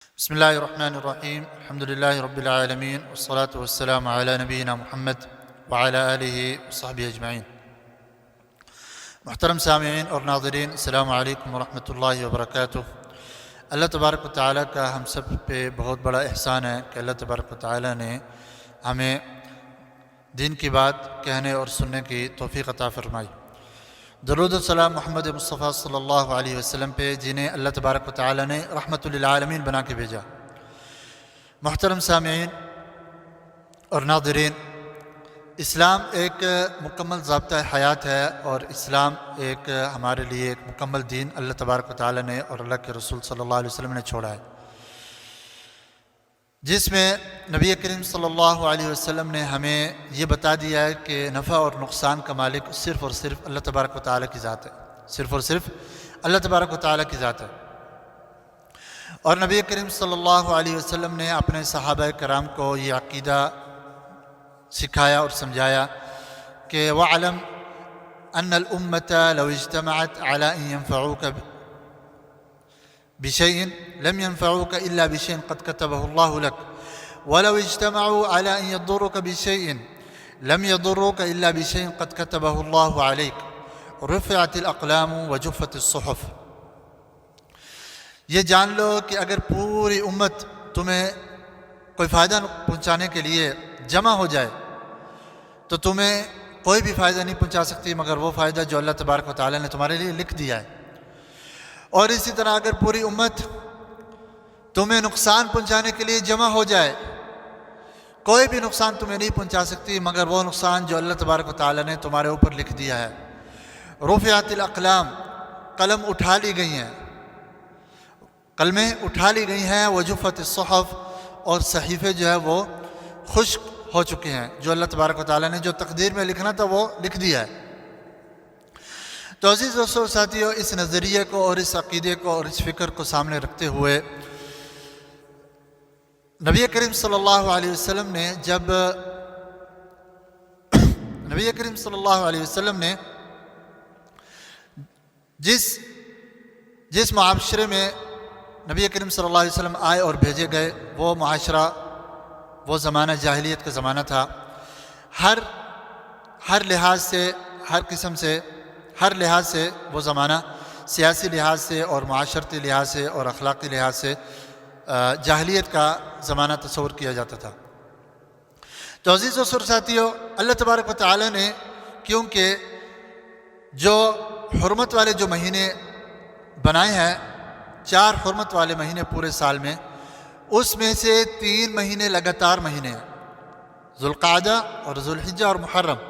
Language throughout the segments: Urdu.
بسم اللہ الرحمن الرحیم الحمدللہ رب العالمین والصلاة والسلام علی نبینا محمد وعلی آلہ وصحبہ اجمعین۔ محترم سامعین اور ناظرین، السلام علیکم ورحمۃ اللہ وبرکاتہ۔ اللہ تبارک و تعالیٰ کا ہم سب پہ بہت بڑا احسان ہے کہ اللہ تبارک و تعالیٰ نے ہمیں دین کی بات کہنے اور سننے کی توفیق عطا فرمائی۔ درود و سلام محمد مصطفیٰ صلی اللہ علیہ وسلم پہ، جنہیں اللہ تبارک و تعالیٰ نے رحمت للعالمین بنا کے بھیجا۔ محترم سامعین اور ناظرین، اسلام ایک مکمل ضابطہ حیات ہے، اور اسلام ایک ہمارے لیے ایک مکمل دین اللہ تبارک و تعالیٰ نے اور اللہ کے رسول صلی اللہ علیہ وسلم نے چھوڑا ہے، جس میں نبی کریم صلی اللہ علیہ وسلم نے ہمیں یہ بتا دیا ہے کہ نفع اور نقصان کا مالک صرف اور صرف اللہ تبارک و تعالیٰ کی ذات ہے، صرف اور صرف اللہ تبارک و تعالیٰ کی ذات ہے۔ اور نبی کریم صلی اللہ علیہ وسلم نے اپنے صحابہ کرام کو یہ عقیدہ سکھایا اور سمجھایا کہ وَعْلَمْ أَنَّ الْأُمَّةَ لَوْ اجْتَمَعَتْ عَلَىٰ أَن يَنفَعُوكَ بشيء لم ينفعوك إلا بشيء قد كتبه الله لك ولو اجتمعوا على أن يضروك بشيء لم يضروك إلا بشيء قد كتبه الله عليك رفعت الأقلام وجفت الصحف۔ یہ جان لو کہ اگر پوری امت تمہیں کوئی فائدہ پہنچانے کے لیے جمع ہو جائے تو تمہیں کوئی بھی فائدہ نہیں پہنچا سکتی مگر وہ فائدہ جو اللہ تبارک و تعالیٰ نے تمہارے لیے لکھ دیا ہے۔ اور اسی طرح اگر پوری امت تمہیں نقصان پہنچانے کے لیے جمع ہو جائے، کوئی بھی نقصان تمہیں نہیں پہنچا سکتی مگر وہ نقصان جو اللہ تبارک و تعالیٰ نے تمہارے اوپر لکھ دیا ہے۔ رفعت الاقلام، قلم اٹھا لی گئی ہیں، قلمیں اٹھا لی گئی ہیں، وجفت الصحف، اور صحیفے جو ہے وہ خشک ہو چکے ہیں، جو اللہ تبارک و تعالیٰ نے جو تقدیر میں لکھنا تھا وہ لکھ دیا ہے۔ تو عزیز دوستو ساتھیو، اس نظریے کو اور اس عقیدے کو اور اس فکر کو سامنے رکھتے ہوئے نبی کریم صلی اللہ علیہ وسلم نے جس معاشرے میں نبی کریم صلی اللہ علیہ وسلم آئے اور بھیجے گئے، وہ معاشرہ، وہ زمانہ جاہلیت کا زمانہ تھا۔ ہر لحاظ سے، ہر قسم سے، ہر لحاظ سے وہ زمانہ سیاسی لحاظ سے اور معاشرتی لحاظ سے اور اخلاقی لحاظ سے جاہلیت کا زمانہ تصور کیا جاتا تھا۔ تو عزیز و ساتھیو، اللہ تبارک و تعالیٰ نے کیونکہ جو حرمت والے جو مہینے بنائے ہیں، 4 حرمت والے مہینے پورے سال میں، اس میں سے 3 مہینے لگاتار مہینے ہیں، ذوالقعدہ اور ذوالحجہ اور محرم۔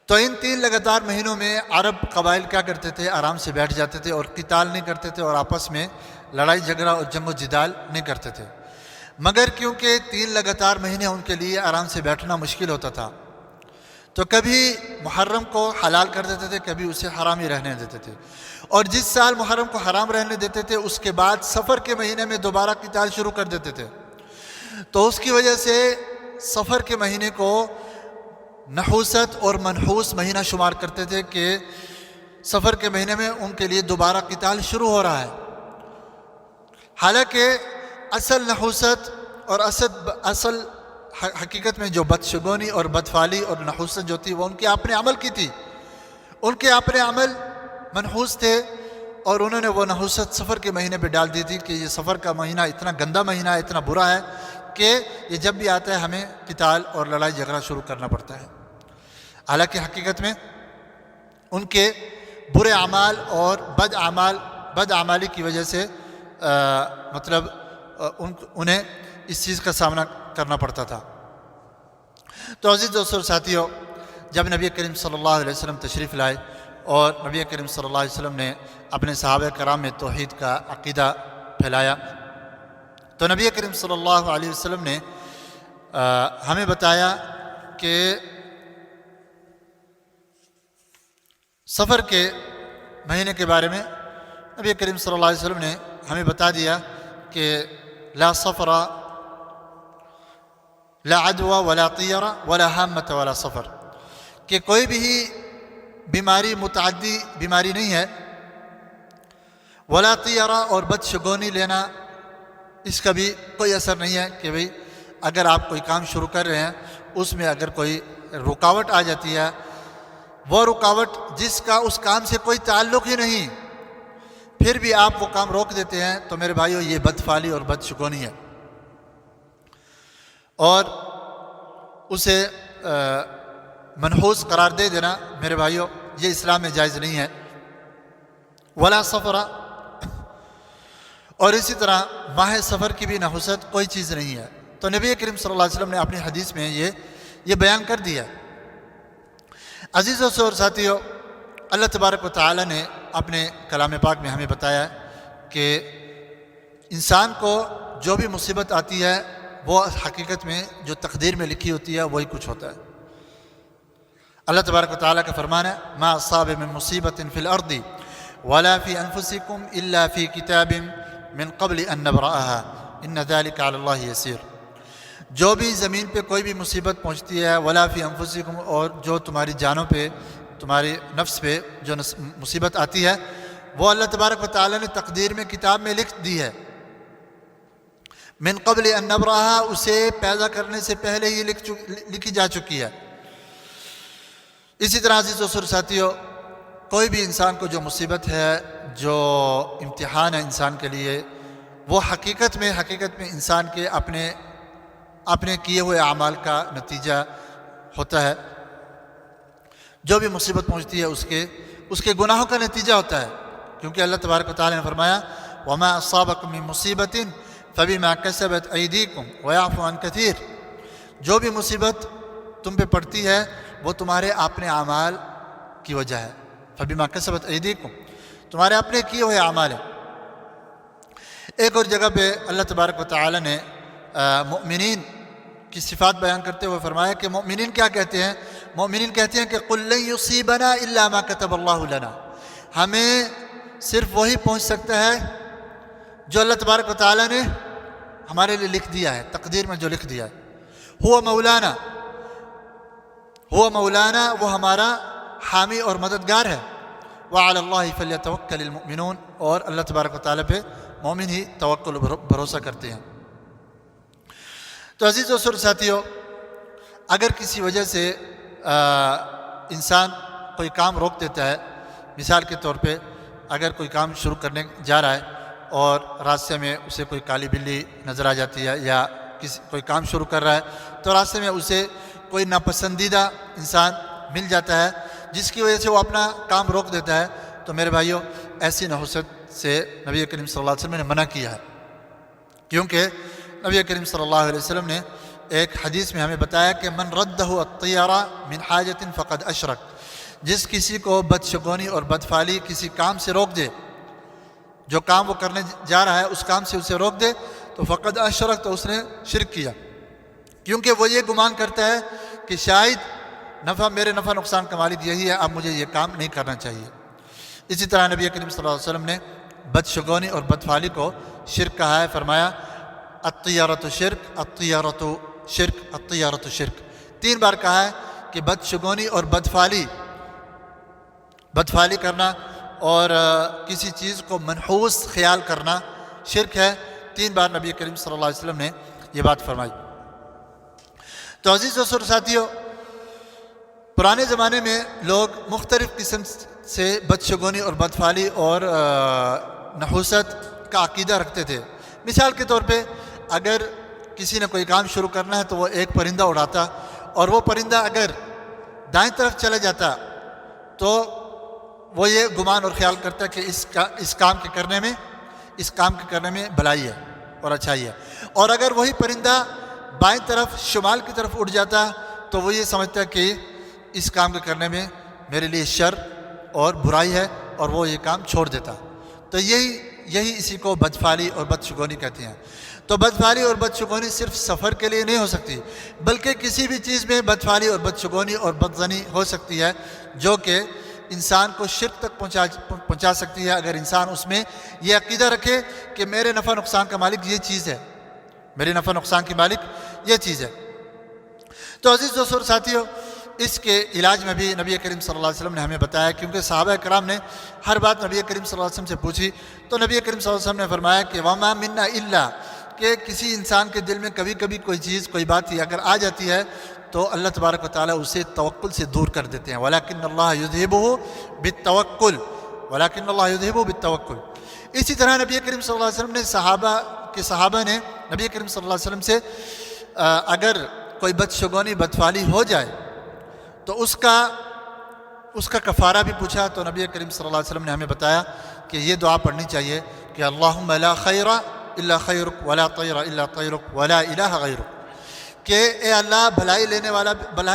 تو ان 3 لگاتار مہینوں میں عرب قبائل کیا کرتے تھے؟ آرام سے بیٹھ جاتے تھے اور قتال نہیں کرتے تھے اور آپس میں لڑائی جھگڑا اور جنگ و جدال نہیں کرتے تھے، مگر کیونکہ 3 لگاتار مہینے ان کے لیے آرام سے بیٹھنا مشکل ہوتا تھا، تو کبھی محرم کو حلال کر دیتے تھے، کبھی اسے حرام ہی رہنے دیتے تھے، اور جس سال محرم کو حرام رہنے دیتے تھے اس کے بعد سفر کے مہینے میں دوبارہ قتال شروع کر دیتے تھے۔ تو اس کی وجہ سے سفر کے مہینے کو نحوست اور منحوس مہینہ شمار کرتے تھے کہ سفر کے مہینے میں ان کے لیے دوبارہ قتال شروع ہو رہا ہے، حالانکہ اصل نحوست اور اصل حقیقت میں جو بدشگونی اور بدفعلی اور نحوست جو تھی وہ ان کے اپنے عمل کی تھی، ان کے اپنے عمل منحوس تھے، اور انہوں نے وہ نحوست سفر کے مہینے پہ ڈال دی تھی کہ یہ سفر کا مہینہ اتنا گندا مہینہ ہے، اتنا برا ہے کہ یہ جب بھی آتا ہے ہمیں قتال اور لڑائی جھگڑا شروع کرنا پڑتا ہے۔ حالانکہ حقیقت میں ان کے برے اعمال اور بد اعمالی کی وجہ سے انہیں اس چیز کا سامنا کرنا پڑتا تھا۔ تو عزیز دوستو ساتھیو، جب نبی کریم صلی اللہ علیہ وسلم تشریف لائے اور نبی کریم صلی اللہ علیہ وسلم نے اپنے صحابہ کرام میں توحید کا عقیدہ پھیلایا، تو نبی کریم صلی اللہ علیہ وسلم نے ہمیں بتایا کہ سفر کے مہینے کے بارے میں نبی کریم صلی اللہ علیہ وسلم نے ہمیں بتا دیا کہ لا سفر لا عدوى ولا طیرہ ولا حامۃ ولا سفر، کہ کوئی بھی بیماری متعدی بیماری نہیں ہے، ولا طیرہ اور بدشگونی لینا، اس کا بھی کوئی اثر نہیں ہے کہ بھئی اگر آپ کوئی کام شروع کر رہے ہیں اس میں اگر کوئی رکاوٹ آ جاتی ہے، وہ رکاوٹ جس کا اس کام سے کوئی تعلق ہی نہیں، پھر بھی آپ وہ کام روک دیتے ہیں، تو میرے بھائیو یہ بدفعلی اور بدشگونی ہے، اور اسے منحوس قرار دے دینا میرے بھائیو یہ اسلام میں جائز نہیں ہے۔ ولا سفر، اور اسی طرح ماہ سفر کی بھی نحوست کوئی چیز نہیں ہے۔ تو نبی کریم صلی اللہ علیہ وسلم نے اپنی حدیث میں یہ بیان کر دیا۔ عزیزوں اور ساتھیوں، اللہ تبارک و تعالی نے اپنے کلام پاک میں ہمیں بتایا کہ انسان کو جو بھی مصیبت آتی ہے وہ حقیقت میں جو تقدیر میں لکھی ہوتی ہے وہی کچھ ہوتا ہے۔ اللہ تبارک و تعالیٰ کا فرمان ہے ما اصاب من مصیبت فی الارض ولا فی انفسکم الا فی کتاب من قبل ان نبرأها ان ذلک علی اللہ یسیر۔ جو بھی زمین پہ کوئی بھی مصیبت پہنچتی ہے، ولا فی انفسکم، اور جو تمہاری جانوں پہ، تمہاری نفس پہ جو مصیبت آتی ہے وہ اللہ تبارک و تعالیٰ نے تقدیر میں کتاب میں لکھ دی ہے۔ من قبل ان نبرأها، اسے پیدا کرنے سے پہلے ہی لکھی جا چکی ہے۔ اسی طرح عزیزو اور ساتھیو، کوئی بھی انسان کو جو مصیبت ہے، جو امتحان ہے انسان کے لیے، وہ حقیقت میں انسان کے اپنے کیے ہوئے اعمال کا نتیجہ ہوتا ہے۔ جو بھی مصیبت پہنچتی ہے اس کے گناہوں کا نتیجہ ہوتا ہے، کیونکہ اللہ تبارک و تعالی نے فرمایا وما اصابکم من مصیبت فبما کسبت ایدیکم ویعفو عن کثیر۔ جو بھی مصیبت تم پہ پڑتی ہے وہ تمہارے اپنے اعمال کی وجہ ہے۔ فبما کسبت ایدیکم، تمہارے اپنے کیے ہوئے اعمال ہیں۔ ایک اور جگہ پہ اللہ تبارک و تعالی نے مؤمنین کی صفات بیان کرتے ہوئے فرمایا کہ مؤمنین کیا کہتے ہیں؟ مؤمنین کہتے ہیں کہ قل لن یصیبنا الا ما کتب اللہ لنا، ہمیں صرف وہی پہنچ سکتا ہے جو اللہ تبارک و تعالی نے ہمارے لیے لکھ دیا ہے، تقدیر میں جو لکھ دیا ہے۔ ہوا مولانا، وہ ہمارا حامی اور مددگار ہے۔ وعلی اللہ فلیتوکل المؤمنون، اور اللہ تبارک و تعالی پہ مومن ہی توکل و بھروسہ کرتے ہیں۔ تو عزیزو اور ساتھیو، اگر کسی وجہ سے انسان کوئی کام روک دیتا ہے، مثال کے طور پہ اگر کوئی کام شروع کرنے جا رہا ہے اور راستے میں اسے کوئی کالی بلی نظر آ جاتی ہے، یا کوئی کام شروع کر رہا ہے تو راستے میں اسے کوئی ناپسندیدہ انسان مل جاتا ہے جس کی وجہ سے وہ اپنا کام روک دیتا ہے، تو میرے بھائیوں ایسی نحوست سے نبی کریم صلی اللہ علیہ وسلم نے منع کیا ہے، کیونکہ نبی کریم صلی اللہ علیہ وسلم نے ایک حدیث میں ہمیں بتایا کہ من ردہ الطیرہ من حاجت فقد اشرک، جس کسی کو بدشگونی اور بدفعلی کسی کام سے روک دے، جو کام وہ کرنے جا رہا ہے اس کام سے اسے روک دے تو فقد اشرک، تو اس نے شرک کیا، کیونکہ وہ یہ گمان کرتا ہے کہ شاید میرے نفع نقصان کا مالک یہی ہے، اب مجھے یہ کام نہیں کرنا چاہیے۔ اسی طرح نبی کریم صلی اللہ علیہ وسلم نے بدشگونی اور بدفعلی کو شرک کہا ہے، فرمایا الطیرۃ شرک، الطیرۃ شرک، الطیرۃ شرک، 3 بار کہا ہے کہ بدشگونی اور بدفعلی کرنا اور کسی چیز کو منحوس خیال کرنا شرک ہے۔ 3 بار نبی کریم صلی اللہ علیہ وسلم نے یہ بات فرمائی۔ تو عزیزو اور ساتھیو، پرانے زمانے میں لوگ مختلف قسم سے بدشگونی اور بدفعلی اور نحوست کا عقیدہ رکھتے تھے۔ مثال کے طور پہ اگر کسی نے کوئی کام شروع کرنا ہے تو وہ ایک پرندہ اڑاتا، اور وہ پرندہ اگر دائیں طرف چلا جاتا تو وہ یہ گمان اور خیال کرتا کہ اس کام کے کرنے میں بھلائی ہے اور اچھائی ہے، اور اگر وہی پرندہ بائیں طرف شمال کی طرف اڑ جاتا تو وہ یہ سمجھتا کہ اس کام کے کرنے میں میرے لیے شر اور برائی ہے، اور وہ یہ کام چھوڑ دیتا۔ تو یہی اسی کو بدفعلی اور بدشگونی کہتے ہیں۔ تو بدفعلی اور بدشگونی صرف سفر کے لیے نہیں ہو سکتی، بلکہ کسی بھی چیز میں بدفعلی اور بدشگونی اور بدظنی ہو سکتی ہے، جو کہ انسان کو شرک تک پہنچا سکتی ہے، اگر انسان اس میں یہ عقیدہ رکھے کہ میرے نفع نقصان کا مالک یہ چیز ہے، میرے نفع نقصان کی مالک یہ چیز ہے۔ تو عزیز دوستو اور ساتھیو، اس کے علاج میں بھی نبی کریم صلی اللہ علیہ وسلم نے ہمیں بتایا، کیونکہ صحابہ کرام نے ہر بات نبی کریم صلی اللہ علیہ وسلم سے پوچھی، تو نبی کریم صلی اللہ علیہ وسلم نے فرمایا کہ وما منا الا، کہ کسی انسان کے دل میں کبھی کبھی کوئی چیز کوئی بات ہی اگر آ جاتی ہے تو اللہ تبارک و تعالیٰ اسے توکل سے دور کر دیتے ہیں، ولیکن اللہ یذہبہ بالتوکل، ولیکن اللہ یذہبہ بالتوکل۔ اسی طرح نبی کریم صلی اللہ علیہ وسلم نے صحابہ نے نبی کریم صلی اللہ علیہ وسلم سے اگر کوئی بدشگونی بدفعلی ہو جائے تو اس کا کفارہ بھی پوچھا، تو نبی کریم صلی اللہ علیہ وسلم نے ہمیں بتایا کہ یہ دعا پڑھنی چاہیے کہ اللہم لا خیر الا خیرک ولا طیر الا طیرک ولا الہ غیرک، کہ اے اللہ بھلائی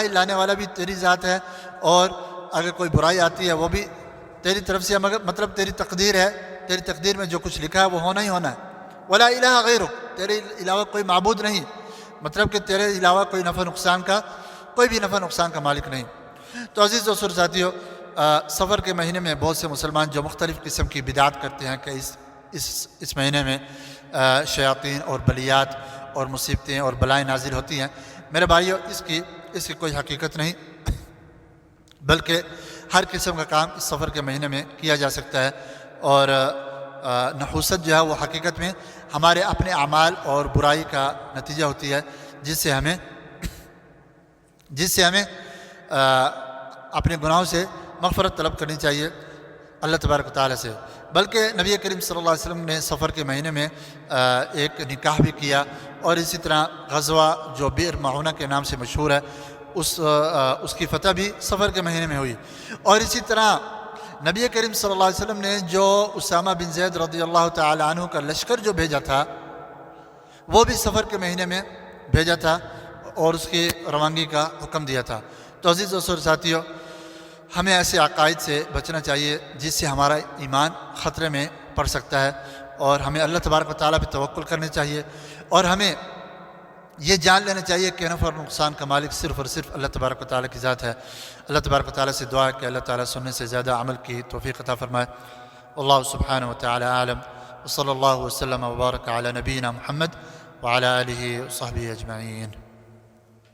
لانے والا بھی تیری ذات ہے، اور اگر کوئی برائی آتی ہے وہ بھی تیری طرف سے، مطلب تیری تقدیر ہے، تیری تقدیر میں جو کچھ لکھا ہے وہ ہونا ہی ہونا ہے، ولا الہ غیرک، تیرے علاوہ کوئی معبود نہیں، مطلب کہ تیرے علاوہ کوئی بھی نفع نقصان کا مالک نہیں۔ تو عزیز دوستو ساتھیو، سفر کے مہینے میں بہت سے مسلمان جو مختلف قسم کی بدعات کرتے ہیں کہ اس مہینے میں شیاطین اور بلیات اور مصیبتیں اور بلائیں نازل ہوتی ہیں، میرے بھائیو اس کی کوئی حقیقت نہیں، بلکہ ہر قسم کا کام اس سفر کے مہینے میں کیا جا سکتا ہے، اور نحوست جو ہے وہ حقیقت میں ہمارے اپنے اعمال اور برائی کا نتیجہ ہوتی ہے، جس سے ہمیں اپنے گناہوں سے مغفرت طلب کرنی چاہیے اللہ تبارک و تعالیٰ سے۔ بلکہ نبی کریم صلی اللہ علیہ وسلم نے سفر کے مہینے میں ایک نکاح بھی کیا، اور اسی طرح غزوہ جو بئر معونہ کے نام سے مشہور ہے اس کی فتح بھی سفر کے مہینے میں ہوئی، اور اسی طرح نبی کریم صلی اللہ علیہ وسلم نے جو اسامہ بن زید رضی اللہ تعالی عنہ کا لشکر جو بھیجا تھا وہ بھی سفر کے مہینے میں بھیجا تھا، اور اس کی روانگی کا حکم دیا تھا۔ تو عزیز دوستو ساتھیو، ہمیں ایسے عقائد سے بچنا چاہیے جس سے ہمارا ایمان خطرے میں پڑ سکتا ہے، اور ہمیں اللہ تبارک و تعالیٰ پہ توکل کرنے چاہیے، اور ہمیں یہ جان لینا چاہیے کہ نفع اور نقصان کا مالک صرف اور صرف اللہ تبارک و تعالیٰ کی ذات ہے۔ اللہ تبارک و تعالیٰ سے دعا ہے کہ اللہ تعالیٰ سننے سے زیادہ عمل کی توفیق عطا فرمائے۔ اللہ سبحانہ و تعالی عالم، وصلی اللہ وسلم وبارک علی نبینا محمد وعلی آلہ وصحبہ اجمعین۔